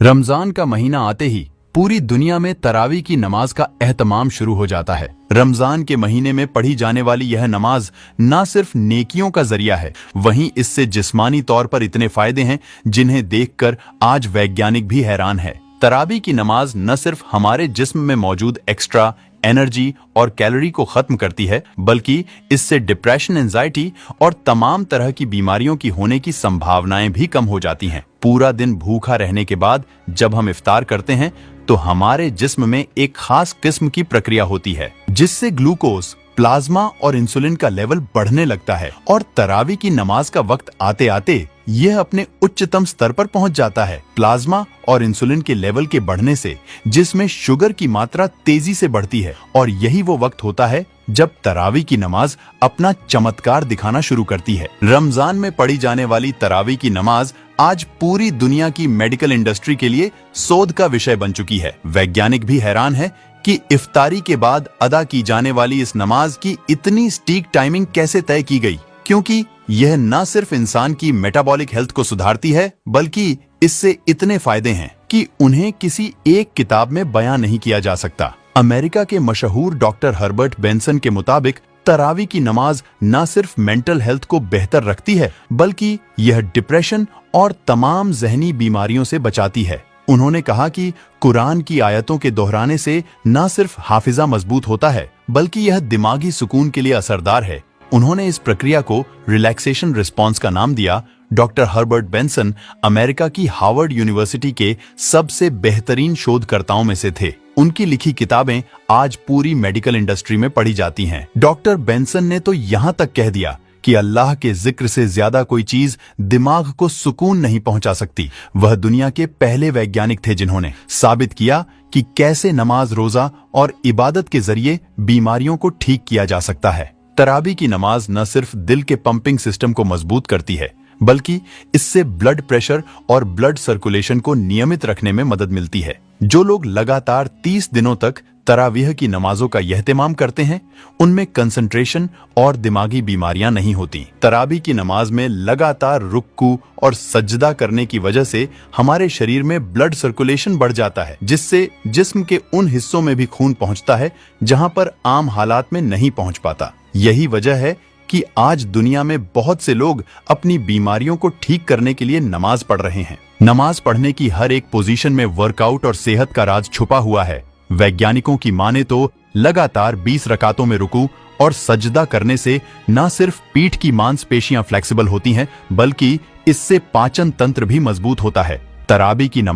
रमजान का महीना आते ही पूरी दुनिया में तरावी की नमाज का एहतमाम शुरू हो जाता है। रमजान के महीने में पढ़ी जाने वाली यह नमाज न सिर्फ नेकियों का जरिया है, वहीं इससे जिस्मानी तौर पर इतने फायदे हैं जिन्हें देखकर आज वैज्ञानिक भी हैरान है। तरावी की नमाज न सिर्फ हमारे जिस्म में मौजूद एक्स्ट्रा एनर्जी और कैलोरी को खत्म करती है, बल्कि इससे डिप्रेशन, एंजाइटी और तमाम तरह की बीमारियों की होने की संभावनाएं भी कम हो जाती हैं। पूरा दिन भूखा रहने के बाद जब हम इफ्तार करते हैं तो हमारे जिस्म में एक खास किस्म की प्रक्रिया होती है जिससे ग्लूकोज, प्लाज्मा और इंसुलिन का लेवल बढ़ने लगता है और तरावी की नमाज का वक्त आते आते यह अपने उच्चतम स्तर पर पहुंच जाता है। प्लाज्मा और इंसुलिन के लेवल के बढ़ने से जिसमें शुगर की मात्रा तेजी से बढ़ती है और यही वो वक्त होता है जब तरावी की नमाज अपना चमत्कार दिखाना शुरू करती है। रमजान में पढ़ी जाने वाली तरावी की नमाज आज पूरी दुनिया की मेडिकल इंडस्ट्री के लिए शोध का विषय बन चुकी है। वैज्ञानिक भी हैरान है कि इफ्तारी के बाद अदा की जाने वाली इस नमाज की इतनी सटीक टाइमिंग कैसे तय की गई, क्योंकि यह न सिर्फ इंसान की मेटाबॉलिक हेल्थ को सुधारती है, बल्कि इससे इतने फायदे हैं कि उन्हें किसी एक किताब में बयान नहीं किया जा सकता। अमेरिका के मशहूर डॉक्टर हर्बर्ट बेंसन के मुताबिक तरावी की नमाज न सिर्फ मेंटल हेल्थ को बेहतर रखती है, बल्कि यह डिप्रेशन और तमाम जहनी बीमारियों से बचाती है। उन्होंने कहा कि कुरान की आयतों के दोहराने से न सिर्फ हाफिजा मजबूत होता है, बल्कि यह दिमागी सुकून के लिए असरदार है। उन्होंने इस प्रक्रिया को रिलैक्सेशन रिस्पॉन्स का नाम दिया। डॉक्टर हर्बर्ट बेंसन अमेरिका की हार्वर्ड यूनिवर्सिटी के सबसे बेहतरीन शोधकर्ताओं में से थे। उनकी लिखी किताबें आज पूरी मेडिकल इंडस्ट्री में पढ़ी जाती हैं। डॉक्टर बेंसन ने तो यहाँ तक कह दिया कि अल्लाह के जिक्र से ज्यादा कोई चीज दिमाग को सुकून नहीं पहुंचा सकती। वह दुनिया के पहले वैज्ञानिक थे जिन्होंने साबित किया कि कैसे नमाज, रोजा और इबादत के जरिए बीमारियों को ठीक किया जा सकता है। तरावी की नमाज न सिर्फ दिल के पंपिंग सिस्टम को मजबूत करती है, बल्कि इससे ब्लड प्रेशर और ब्लड सर्कुलेशन को नियमित रखने में मदद मिलती है। जो लोग लगातार 30 दिनों तक तरावीह की नमाजों का यहतिमाम करते हैं, उनमें कंसंट्रेशन और दिमागी बीमारियां नहीं होती। तरावी की नमाज में लगातार रुक्कू और सजदा करने की वजह से हमारे शरीर में ब्लड सर्कुलेशन बढ़ जाता है, जिससे जिस्म के उन हिस्सों में भी खून पहुंचता है जहां पर आम हालात में नहीं पहुंच पाता। यही वजह है कि आज दुनिया में बहुत से लोग अपनी बीमारियों को ठीक करने के लिए नमाज पढ़ रहे हैं। नमाज पढ़ने की हर एक पोजीशन में वर्कआउट और सेहत का राज छुपा हुआ है। वैज्ञानिकों की माने तो लगातार 20 रकातों में रुकू और सजदा करने से न सिर्फ पीठ की मांसपेशियां फ्लेक्सिबल होती हैं, बल्कि इससे पाचन तंत्र भी मजबूत होता है। तरावी की नमाज